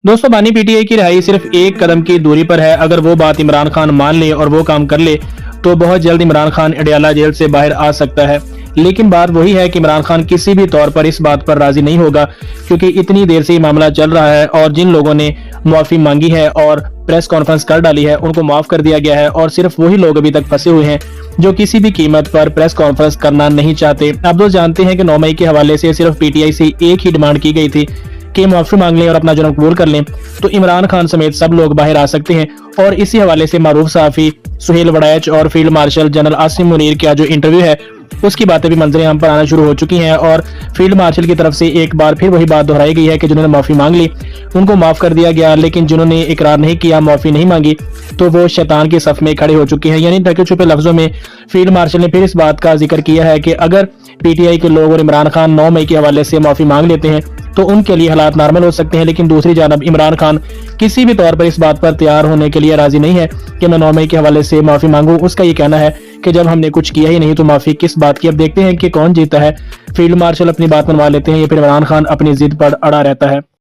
दोस्तों बानी पीटीआई की रिहाई सिर्फ एक कदम की दूरी पर है। अगर वो बात इमरान खान मान ले और वो काम कर ले तो बहुत जल्द इमरान खान अडयाला जेल से बाहर आ सकता है। लेकिन बात वही है कि इमरान खान किसी भी तौर पर इस बात पर राजी नहीं होगा, क्योंकि इतनी देर से ये मामला चल रहा है और जिन लोगों ने माफी मांगी है और प्रेस कॉन्फ्रेंस कर डाली है उनको माफ कर दिया गया है, और सिर्फ वही लोग अभी तक फंसे हुए हैं जो किसी भी कीमत पर प्रेस कॉन्फ्रेंस करना नहीं चाहते। आप दोस्त जानते हैं कि 9 मई के हवाले से सिर्फ पीटीआई से एक ही डिमांड की गई थी कि माफी मांग लें और अपना जुर्म कबूल कर लें तो इमरान खान समेत सब लोग बाहर आ सकते हैं। और इसी हवाले से मारूफ सहाफी सुहेल वड़ैच और field marshal general Asim Munir का जो इंटरव्यू है उसकी बातें भी मंजरे आम पर आना शुरू हो चुकी हैं, और फील्ड मार्शल की तरफ से एक बार फिर वही बात दोहराई गई है कि जिन्होंने माफी मांग ली उनको माफ कर दिया गया, लेकिन जिन्होंने इकरार नहीं किया, माफी नहीं मांगी, तो वो शैतान के सफ में खड़े हो चुके हैं। यानी ढके छुपे लफ्जों में फील्ड मार्शल ने फिर इस बात का जिक्र किया है कि अगर पीटीआई के लोग और इमरान खान 9 मई के हवाले से माफी मांग लेते हैं तो उनके लिए हालात नॉर्मल हो सकते हैं, लेकिन दूसरी जानब इमरान खान किसी भी तौर पर इस बात पर तैयार होने के लिए राजी नहीं है कि मैं 9 मई के हवाले से माफी मांगू। उसका ये कहना है कि जब हमने कुछ किया ही नहीं तो माफी किस बात की। अब देखते हैं कि कौन जीता है, फील्ड मार्शल अपनी बात मनवा लेते हैं या फिर इमरान खान अपनी जिद पर अड़ा रहता है।